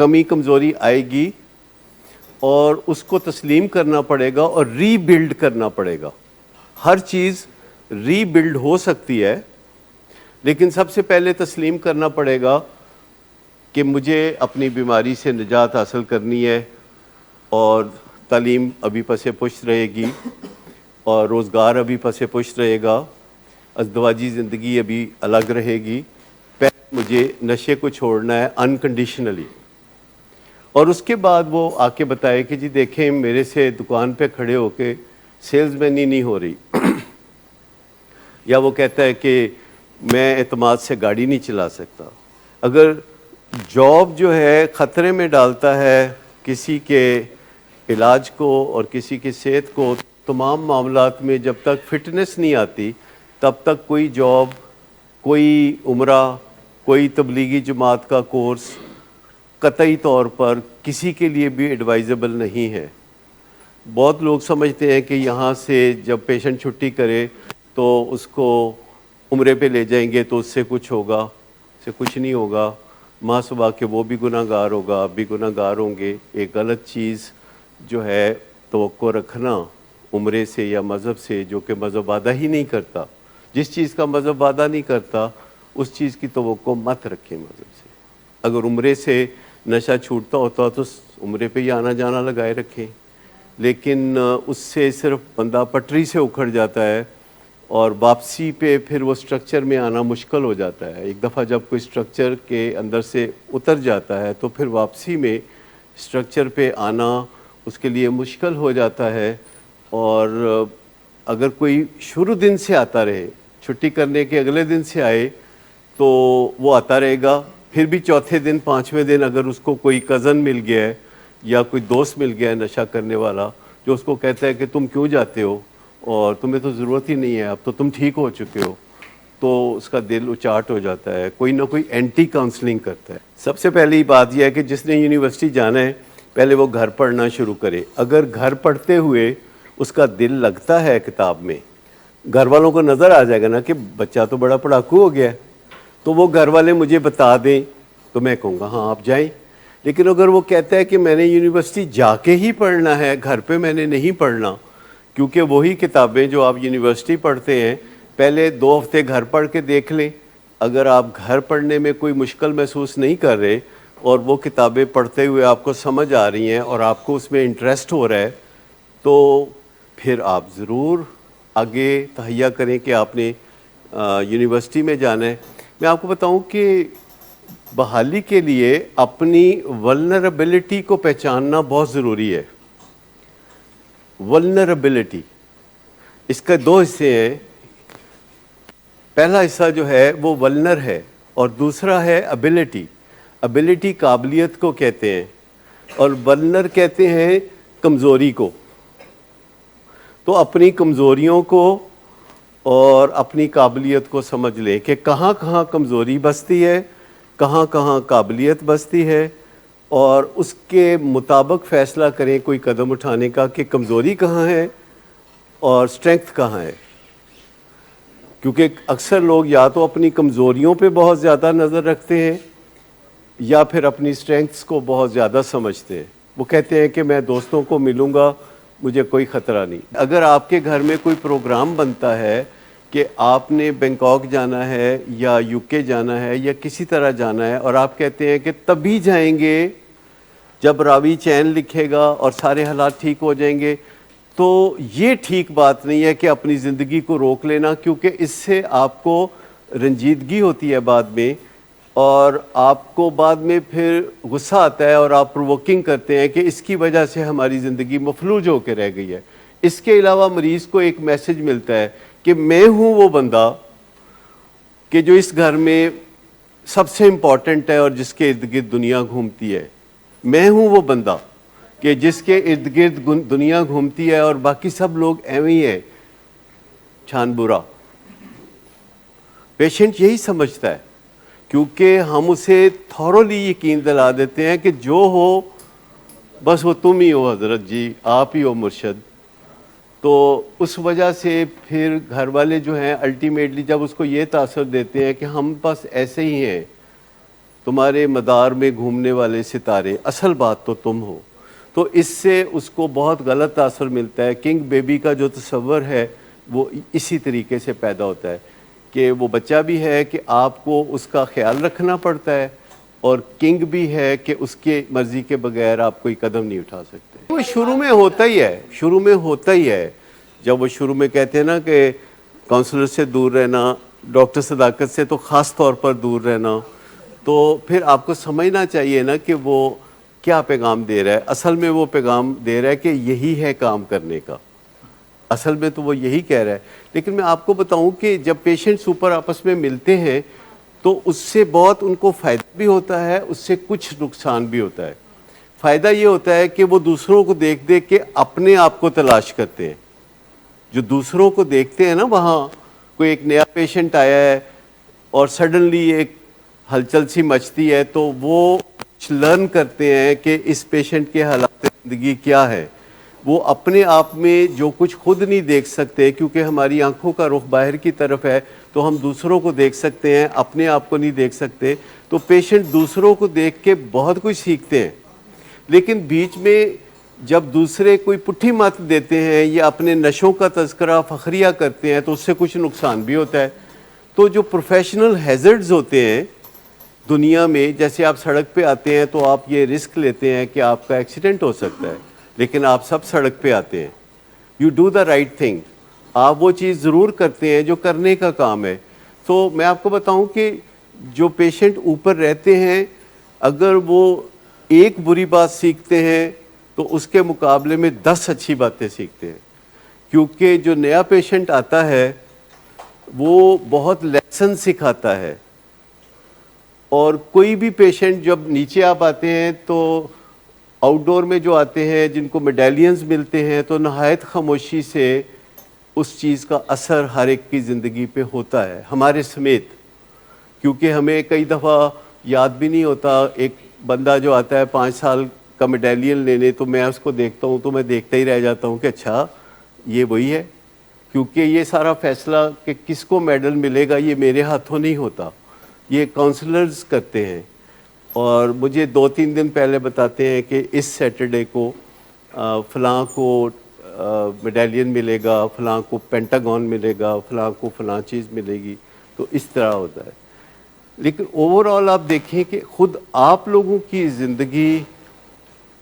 کمی کمزوری آئے گی اور اس کو تسلیم کرنا پڑے گا اور ری بلڈ کرنا پڑے گا. ہر چیز ری بلڈ ہو سکتی ہے لیکن سب سے پہلے تسلیم کرنا پڑے گا کہ مجھے اپنی بیماری سے نجات حاصل کرنی ہے اور تعلیم ابھی پس پشت رہے گی اور روزگار ابھی پس پشت رہے گا, ازدواجی زندگی ابھی الگ رہے گی. پہلے مجھے نشے کو چھوڑنا ہے انکنڈیشنلی, اور اس کے بعد وہ آ کے بتائے کہ جی دیکھیں میرے سے دکان پہ کھڑے ہو کے سیلز مین ہی نہیں ہو رہی, یا وہ کہتا ہے کہ میں اعتماد سے گاڑی نہیں چلا سکتا. اگر جاب جو ہے خطرے میں ڈالتا ہے کسی کے علاج کو اور کسی کی صحت کو, تمام معاملات میں جب تک فٹنس نہیں آتی تب تک کوئی جاب, کوئی عمرہ, کوئی تبلیغی جماعت کا کورس قطعی طور پر کسی کے لیے بھی ایڈوائزبل نہیں ہے. بہت لوگ سمجھتے ہیں کہ یہاں سے جب پیشنٹ چھٹی کرے تو اس کو عمرے پہ لے جائیں گے تو اس سے کچھ ہوگا, اس سے کچھ نہیں ہوگا. ماں صبح کے وہ بھی گناہ گار ہوگا, آپ بھی گناہ گار ہوں گے. ایک غلط چیز جو ہے توقع رکھنا عمرے سے یا مذہب سے جو کہ مذہب وعدہ ہی نہیں کرتا. جس چیز کا مذہب وعدہ نہیں کرتا اس چیز کی توقع مت رکھیں مذہب سے. اگر عمرے سے نشہ چھوٹتا ہوتا تو عمرے پہ ہی آنا جانا لگائے رکھیں, لیکن اس سے صرف بندہ پٹری سے اکھڑ جاتا ہے اور واپسی پہ پھر وہ سٹرکچر میں آنا مشکل ہو جاتا ہے. ایک دفعہ جب کوئی سٹرکچر کے اندر سے اتر جاتا ہے تو پھر واپسی میں سٹرکچر پہ آنا اس کے لیے مشکل ہو جاتا ہے. اور اگر کوئی شروع دن سے آتا رہے, چھٹی کرنے کے اگلے دن سے آئے تو وہ آتا رہے گا. پھر بھی چوتھے دن, پانچویں دن اگر اس کو کوئی کزن مل گیا ہے یا کوئی دوست مل گیا ہے نشہ کرنے والا جو اس کو کہتا ہے کہ تم کیوں جاتے ہو اور تمہیں تو ضرورت ہی نہیں ہے, اب تو تم ٹھیک ہو چکے ہو, تو اس کا دل اچاٹ ہو جاتا ہے. کوئی نہ کوئی اینٹی کاؤنسلنگ کرتا ہے. سب سے پہلی بات یہ ہے کہ جس نے یونیورسٹی جانا ہے پہلے وہ گھر پڑھنا شروع کرے. اگر گھر پڑھتے ہوئے اس کا دل لگتا ہے کتاب میں, گھر والوں کو نظر آ جائے گا نا کہ بچہ تو بڑا پڑھاکو ہو گیا ہے, تو وہ گھر والے مجھے بتا دیں تو میں کہوں گا ہاں آپ جائیں. لیکن اگر وہ کہتا ہے کہ میں نے یونیورسٹی جا کے ہی پڑھنا ہے, گھر پہ میں نے نہیں پڑھنا, کیونکہ وہی کتابیں جو آپ یونیورسٹی پڑھتے ہیں پہلے 2 ہفتے گھر پڑھ کے دیکھ لیں. اگر آپ گھر پڑھنے میں کوئی مشکل محسوس نہیں کر رہے اور وہ کتابیں پڑھتے ہوئے آپ کو سمجھ آ رہی ہیں اور آپ کو اس میں انٹرسٹ ہو رہا ہے تو پھر آپ ضرور آگے تہیا کریں کہ آپ نے یونیورسٹی میں جانا ہے. میں آپ کو بتاؤں کہ بحالی کے لیے اپنی ولنربلٹی کو پہچاننا بہت ضروری ہے. ولنربلٹی, اس کا 2 حصے ہیں. پہلا حصہ جو ہے وہ ولنر ہے اور دوسرا ہے ابیلٹی. ابیلٹی قابلیت کو کہتے ہیں اور ولنر کہتے ہیں کمزوری کو. تو اپنی کمزوریوں کو اور اپنی قابلیت کو سمجھ لیں کہ کہاں کہاں کمزوری بستی ہے, کہاں کہاں قابلیت بستی ہے, اور اس کے مطابق فیصلہ کریں کوئی قدم اٹھانے کا کہ کمزوری کہاں ہے اور اسٹرینگتھ کہاں ہے. کیونکہ اکثر لوگ یا تو اپنی کمزوریوں پہ بہت زیادہ نظر رکھتے ہیں یا پھر اپنی اسٹرینگتھس کو بہت زیادہ سمجھتے ہیں. وہ کہتے ہیں کہ میں دوستوں کو ملوں گا, مجھے کوئی خطرہ نہیں. اگر آپ کے گھر میں کوئی پروگرام بنتا ہے کہ آپ نے بینکاک جانا ہے یا UK جانا ہے یا کسی طرح جانا ہے اور آپ کہتے ہیں کہ تبھی جائیں گے جب راوی چین لکھے گا اور سارے حالات ٹھیک ہو جائیں گے, تو یہ ٹھیک بات نہیں ہے کہ اپنی زندگی کو روک لینا, کیونکہ اس سے آپ کو رنجیدگی ہوتی ہے بعد میں اور آپ کو بعد میں پھر غصہ آتا ہے اور آپ پرووکنگ کرتے ہیں کہ اس کی وجہ سے ہماری زندگی مفلوج ہو کے رہ گئی ہے. اس کے علاوہ مریض کو ایک میسج ملتا ہے کہ میں ہوں وہ بندہ کہ جو اس گھر میں سب سے امپورٹنٹ ہے اور جس کے ارد گرد دنیا گھومتی ہے. میں ہوں وہ بندہ کہ جس کے ارد گرد دنیا گھومتی ہے اور باقی سب لوگ ایویں ہی ہیں چھان برا. پیشنٹ یہی سمجھتا ہے کیونکہ ہم اسے تھورولی یقین دلا دیتے ہیں کہ جو ہو بس وہ تم ہی ہو حضرت جی, آپ ہی ہو مرشد. تو اس وجہ سے پھر گھر والے جو ہیں الٹیمیٹلی جب اس کو یہ تاثر دیتے ہیں کہ ہم بس ایسے ہی ہیں تمہارے مدار میں گھومنے والے ستارے، اصل بات تو تم ہو. تو اس سے اس کو بہت غلط اثر ملتا ہے. کنگ بیبی کا جو تصور ہے وہ اسی طریقے سے پیدا ہوتا ہے کہ وہ بچہ بھی ہے کہ آپ کو اس کا خیال رکھنا پڑتا ہے، اور کنگ بھی ہے کہ اس کے مرضی کے بغیر آپ کوئی قدم نہیں اٹھا سکتے. وہ شروع میں ہوتا ہی ہے، شروع میں ہوتا ہی ہے. جب وہ شروع میں کہتے ہیں نا کہ کونسلر سے دور رہنا، ڈاکٹر صداقت سے تو خاص طور پر دور رہنا، تو پھر آپ کو سمجھنا چاہیے نا کہ وہ کیا پیغام دے رہا ہے. اصل میں وہ پیغام دے رہا ہے کہ یہی ہے کام کرنے کا، اصل میں تو وہ یہی کہہ رہا ہے. لیکن میں آپ کو بتاؤں کہ جب پیشنٹس اوپر آپس میں ملتے ہیں تو اس سے بہت ان کو فائدہ بھی ہوتا ہے، اس سے کچھ نقصان بھی ہوتا ہے. فائدہ یہ ہوتا ہے کہ وہ دوسروں کو دیکھ دیکھ کے اپنے آپ کو تلاش کرتے ہیں. جو دوسروں کو دیکھتے ہیں نا، وہاں کوئی ایک نیا پیشنٹ آیا ہے اور سڈنلی ایک ہلچل سی مچتی ہے، تو وہ لرن کرتے ہیں کہ اس پیشنٹ کے حالات زندگی کیا ہے. وہ اپنے آپ میں جو کچھ خود نہیں دیکھ سکتے، کیونکہ ہماری آنکھوں کا رخ باہر کی طرف ہے، تو ہم دوسروں کو دیکھ سکتے ہیں، اپنے آپ کو نہیں دیکھ سکتے. تو پیشنٹ دوسروں کو دیکھ کے بہت کچھ سیکھتے ہیں. لیکن بیچ میں جب دوسرے کوئی پٹھی مت دیتے ہیں یا اپنے نشوں کا تذکرہ فخریہ کرتے ہیں تو اس سے کچھ نقصان بھی ہوتا ہے. تو جو پروفیشنل ہیزرڈز ہوتے ہیں دنیا میں، جیسے آپ سڑک پہ آتے ہیں تو آپ یہ رسک لیتے ہیں کہ آپ کا ایکسیڈنٹ ہو سکتا ہے، لیکن آپ سب سڑک پہ آتے ہیں. You do the right thing, آپ وہ چیز ضرور کرتے ہیں جو کرنے کا کام ہے. تو میں آپ کو بتاؤں کہ جو پیشنٹ اوپر رہتے ہیں، اگر وہ ایک بری بات سیکھتے ہیں تو اس کے مقابلے میں 10 اچھی باتیں سیکھتے ہیں. کیونکہ جو نیا پیشنٹ آتا ہے وہ بہت لیسن سکھاتا ہے. اور کوئی بھی پیشنٹ جب نیچے آپ آتے ہیں تو آؤٹ ڈور میں جو آتے ہیں جن کو میڈیلینز ملتے ہیں، تو نہایت خاموشی سے اس چیز کا اثر ہر ایک کی زندگی پہ ہوتا ہے، ہمارے سمیت. کیونکہ ہمیں کئی دفعہ یاد بھی نہیں ہوتا. ایک بندہ جو آتا ہے 5 سال کا میڈیلین لینے، تو میں اس کو دیکھتا ہوں تو میں دیکھتا ہی رہ جاتا ہوں کہ اچھا یہ وہی ہے. کیونکہ یہ سارا فیصلہ کہ کس کو میڈل ملے گا یہ میرے ہاتھوں نہیں ہوتا، یہ کاؤنسلرز کرتے ہیں. اور مجھے 2-3 دن پہلے بتاتے ہیں کہ اس سیٹرڈے کو فلاں کو میڈیلین ملے گا، فلاں کو پینٹاگون ملے گا، فلاں کو فلاں چیز ملے گی. تو اس طرح ہوتا ہے. لیکن اوور آل آپ دیکھیں کہ خود آپ لوگوں کی زندگی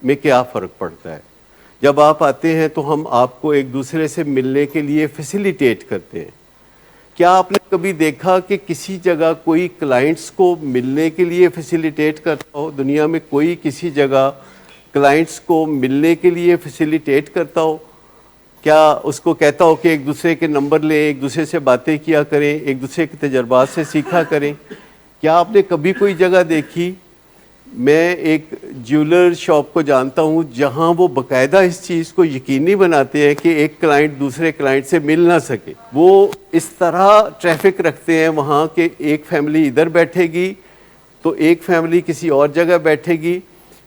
میں کیا فرق پڑتا ہے. جب آپ آتے ہیں تو ہم آپ کو ایک دوسرے سے ملنے کے لیے فیسیلیٹیٹ کرتے ہیں. کیا آپ نے کبھی دیکھا کہ کسی جگہ کوئی کلائنٹس کو ملنے کے لیے فیسیلیٹیٹ کرتا ہو؟ دنیا میں کوئی کسی جگہ کلائنٹس کو ملنے کے لیے فیسیلیٹیٹ کرتا ہو؟ کیا اس کو کہتا ہو کہ ایک دوسرے کے نمبر لیں، ایک دوسرے سے باتیں کیا کریں، ایک دوسرے کے تجربات سے سیکھا کریں؟ کیا آپ نے کبھی کوئی جگہ دیکھی؟ میں ایک جیولر شاپ کو جانتا ہوں جہاں وہ باقاعدہ اس چیز کو یقینی بناتے ہیں کہ ایک کلائنٹ دوسرے کلائنٹ سے مل نہ سکے. وہ اس طرح ٹریفک رکھتے ہیں وہاں کہ ایک فیملی ادھر بیٹھے گی تو ایک فیملی کسی اور جگہ بیٹھے گی،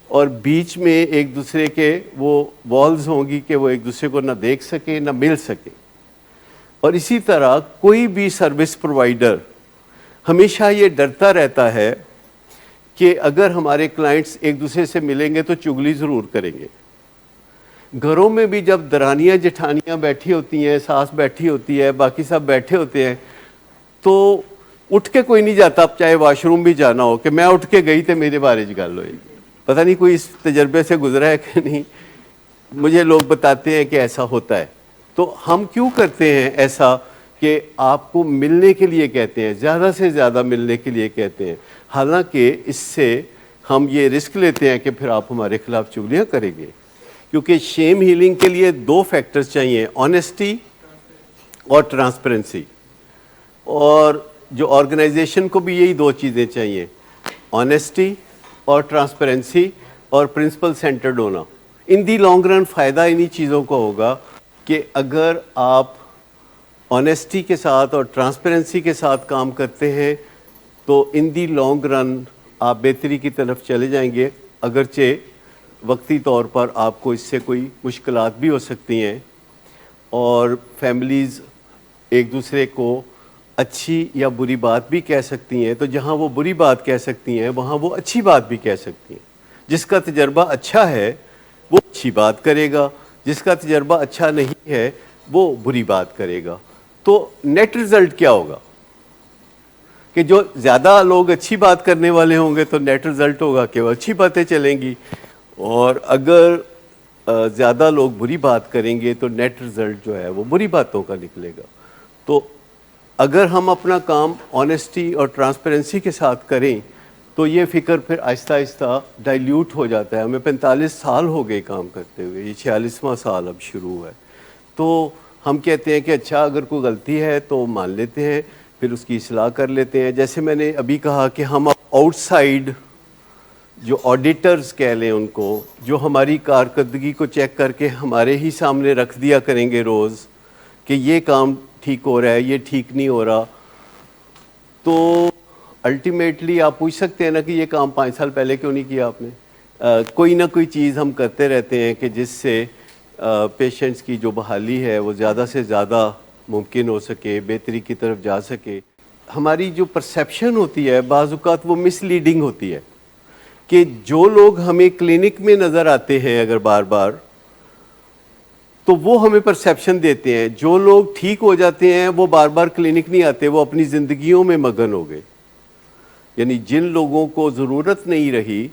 اور بیچ میں ایک دوسرے کے وہ والز ہوں گی کہ وہ ایک دوسرے کو نہ دیکھ سکے نہ مل سکے. اور اسی طرح کوئی بھی سروس پرووائڈر ہمیشہ یہ ڈرتا رہتا ہے کہ اگر ہمارے کلائنٹس ایک دوسرے سے ملیں گے تو چگلی ضرور کریں گے. گھروں میں بھی جب درانیاں جٹھانیاں بیٹھی ہوتی ہیں، ساس بیٹھی ہوتی ہے، باقی سب بیٹھے ہوتے ہیں، تو اٹھ کے کوئی نہیں جاتا، چاہے واش روم بھی جانا ہو، کہ میں اٹھ کے گئی تو میرے بارے چ گل ہوئی. پتہ نہیں کوئی اس تجربے سے گزرا ہے کہ نہیں. مجھے لوگ بتاتے ہیں کہ ایسا ہوتا ہے. تو ہم کیوں کرتے ہیں ایسا کہ آپ کو ملنے کے لیے کہتے ہیں، زیادہ سے زیادہ ملنے کے لیے کہتے ہیں، حالانکہ اس سے ہم یہ رسک لیتے ہیں کہ پھر آپ ہمارے خلاف چغلیاں کریں گے. کیونکہ شیم ہیلنگ کے لیے 2 فیکٹرز چاہیے، آنیسٹی اور ٹرانسپیرنسی. اور جو آرگنائزیشن کو بھی یہی 2 چیزیں چاہیے، آنیسٹی اور ٹرانسپیرنسی اور پرنسپل سینٹرڈ ہونا. ان دی لانگ رن فائدہ انہی چیزوں کو ہوگا کہ اگر آپ آنیسٹی کے ساتھ اور ٹرانسپیرنسی کے ساتھ کام کرتے ہیں تو ان دی لانگ رن آپ بہتری کی طرف چلے جائیں گے. اگرچہ وقتی طور پر آپ کو اس سے کوئی مشکلات بھی ہو سکتی ہیں، اور فیملیز ایک دوسرے کو اچھی یا بری بات بھی کہہ سکتی ہیں، تو جہاں وہ بری بات کہہ سکتی ہیں وہاں وہ اچھی بات بھی کہہ سکتی ہیں. جس کا تجربہ اچھا ہے وہ اچھی بات کرے گا، جس کا تجربہ اچھا نہیں ہے وہ بری بات کرے گا. تو نیٹ رزلٹ کیا ہوگا کہ جو زیادہ لوگ اچھی بات کرنے والے ہوں گے تو نیٹ رزلٹ ہوگا کہ وہ اچھی باتیں چلیں گی، اور اگر زیادہ لوگ بری بات کریں گے تو نیٹ رزلٹ جو ہے وہ بری باتوں کا نکلے گا. تو اگر ہم اپنا کام آنیسٹی اور ٹرانسپیرنسی کے ساتھ کریں تو یہ فکر پھر آہستہ آہستہ ڈائلیوٹ ہو جاتا ہے. ہمیں 45 سال ہو گئے کام کرتے ہوئے، یہ 46واں سال اب شروع ہے. تو ہم کہتے ہیں کہ اچھا اگر کوئی غلطی ہے تو مان لیتے ہیں، پھر اس کی اصلاح کر لیتے ہیں. جیسے میں نے ابھی کہا کہ ہم آؤٹ سائیڈ جو آڈیٹرز کہہ لیں ان کو، جو ہماری کارکردگی کو چیک کر کے ہمارے ہی سامنے رکھ دیا کریں گے روز کہ یہ کام ٹھیک ہو رہا ہے، یہ ٹھیک نہیں ہو رہا، تو الٹیمیٹلی آپ پوچھ سکتے ہیں نا کہ یہ کام 5 سال پہلے کیوں نہیں کیا آپ نے. کوئی نہ کوئی چیز ہم کرتے رہتے ہیں کہ جس سے پیشنٹس کی جو بحالی ہے وہ زیادہ سے زیادہ ممکن ہو سکے، بہتری کی طرف جا سکے. ہماری جو پرسیپشن ہوتی ہے بعض اوقات وہ مس لیڈنگ ہوتی ہے کہ جو لوگ ہمیں کلینک میں نظر آتے ہیں اگر بار بار تو وہ ہمیں پرسیپشن دیتے ہیں، جو لوگ ٹھیک ہو جاتے ہیں وہ بار بار کلینک نہیں آتے، وہ اپنی زندگیوں میں مگن ہو گئے. یعنی جن لوگوں کو ضرورت نہیں رہی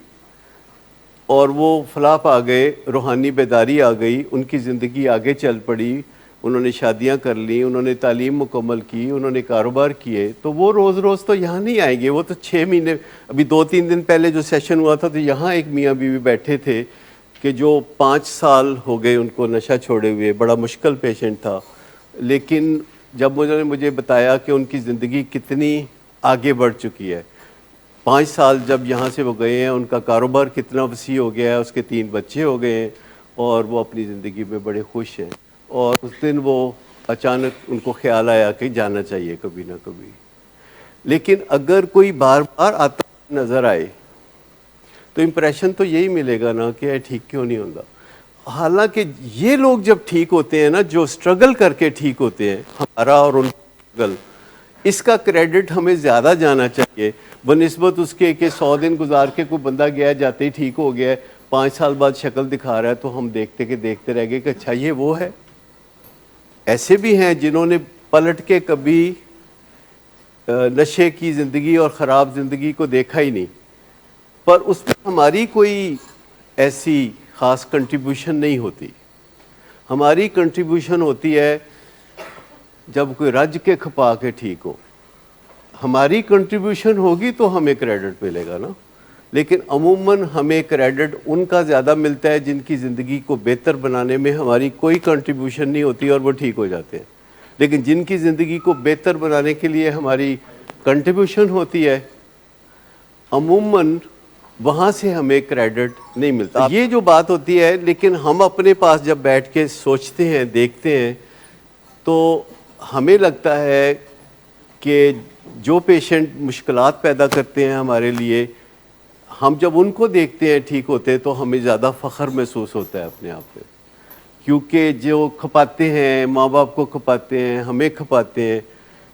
اور وہ فلاپ آ گئے، روحانی بیداری آ گئی، ان کی زندگی آگے چل پڑی، انہوں نے شادیاں کر لیں، انہوں نے تعلیم مکمل کی، انہوں نے کاروبار کیے، تو وہ روز روز تو یہاں نہیں آئیں گے. وہ تو 6 مہینے، ابھی 2-3 دن پہلے جو سیشن ہوا تھا تو یہاں ایک میاں بیوی بیٹھے تھے کہ جو 5 سال ہو گئے ان کو نشہ چھوڑے ہوئے، بڑا مشکل پیشنٹ تھا. لیکن جب انہوں نے مجھے بتایا کہ ان کی زندگی کتنی آگے بڑھ چکی ہے، 5 سال جب یہاں سے وہ گئے ہیں، ان کا کاروبار کتنا وسیع ہو گیا ہے، اس کے 3 بچے ہو گئے ہیں اور وہ اپنی زندگی میں بڑے خوش ہیں. اور اس دن وہ اچانک ان کو خیال آیا کہ جانا چاہیے کبھی نہ کبھی. لیکن اگر کوئی بار بار آتا نظر آئے تو امپریشن تو یہی ملے گا نا کہ ٹھیک کیوں نہیں ہوتا. حالانکہ یہ لوگ جب ٹھیک ہوتے ہیں نا، جو سٹرگل کر کے ٹھیک ہوتے ہیں، ہمارا اور ان کا سٹرگل، اس کا کریڈٹ ہمیں زیادہ جانا چاہیے بنسبت اس کے کہ 100 دن گزار کے کوئی بندہ گیا جاتے ہی ٹھیک ہو گیا ہے، 5 سال بعد شکل دکھا رہا ہے تو ہم دیکھتے رہ گئے کہ اچھا یہ وہ ہے. ایسے بھی ہیں جنہوں نے پلٹ کے کبھی نشے کی زندگی اور خراب زندگی کو دیکھا ہی نہیں، پر اس میں ہماری کوئی ایسی خاص کنٹریبیوشن نہیں ہوتی. ہماری کنٹریبیوشن ہوتی ہے جب کوئی رج کے کھپا کے ٹھیک ہو. ہماری کنٹریبیوشن ہوگی تو ہمیں کریڈٹ ملے گا نا. لیکن عموماً ہمیں کریڈٹ ان کا زیادہ ملتا ہے جن کی زندگی کو بہتر بنانے میں ہماری کوئی کنٹریبیوشن نہیں ہوتی اور وہ ٹھیک ہو جاتے ہیں. لیکن جن کی زندگی کو بہتر بنانے کے لیے ہماری کنٹریبیوشن ہوتی ہے، عموماً وہاں سے ہمیں کریڈٹ نہیں ملتا. یہ جو بات ہوتی ہے، لیکن ہم اپنے پاس جب بیٹھ کے سوچتے ہیں، دیکھتے ہیں، تو ہمیں لگتا ہے کہ جو پیشنٹ مشکلات پیدا کرتے ہیں ہمارے لیے، ہم جب ان کو دیکھتے ہیں ٹھیک ہوتے ہیں تو ہمیں زیادہ فخر محسوس ہوتا ہے اپنے آپ پہ. کیونکہ جو کھپاتے ہیں، ماں باپ کو کھپاتے ہیں، ہمیں کھپاتے ہیں،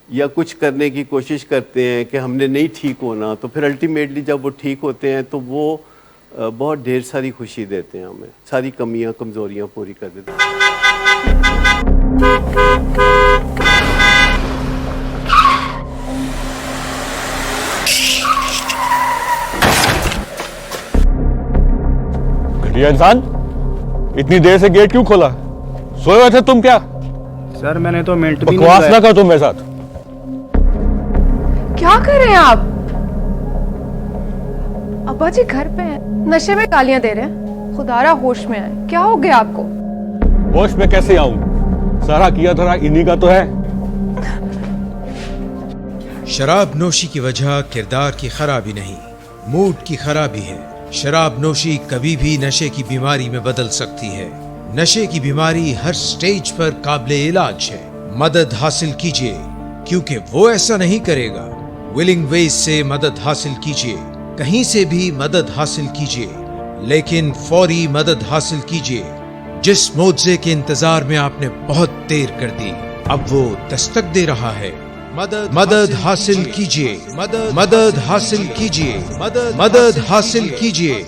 یا کچھ کرنے کی کوشش کرتے ہیں کہ ہم نے نہیں ٹھیک ہونا، تو پھر الٹیمیٹلی جب وہ ٹھیک ہوتے ہیں تو وہ بہت ڈھیر ساری خوشی دیتے ہیں ہمیں، ساری کمیاں کمزوریاں پوری کر دیتے ہیں. گھٹیا انسان، اتنی دیر سے گیٹ کیوں کھولا؟ سوئے ہوئے تھے تم کیا؟ سر میں نے تو منٹ بھی بکواس نہ کر تم میرے ساتھ. کیا کر رہے ہیں آپ؟ ابا جی گھر پہ ہیں، نشے میں گالیاں دے رہے ہیں. خدا را ہوش میں آئے، کیا ہو گیا آپ کو؟ ہوش میں کیسے آؤں؟ سارا کیا دھرا انہی کا تو ہے. شراب نوشی کی وجہ کردار کی خرابی نہیں، موڈ کی خرابی ہے. شراب نوشی کبھی بھی نشے کی بیماری میں بدل سکتی ہے. نشے کی بیماری ہر سٹیج پر قابل علاج ہے. مدد حاصل کیجیے، کیونکہ وہ ایسا نہیں کرے گا. ولنگ ویز سے مدد حاصل کیجیے، کہیں سے بھی مدد حاصل کیجیے، لیکن فوری مدد حاصل کیجیے. جس معجزے کے انتظار میں آپ نے بہت دیر کر دی، اب وہ دستک دے رہا ہے. مدد حاصل کیجیے، مدد حاصل کیجیے، مدد حاصل کیجیے۔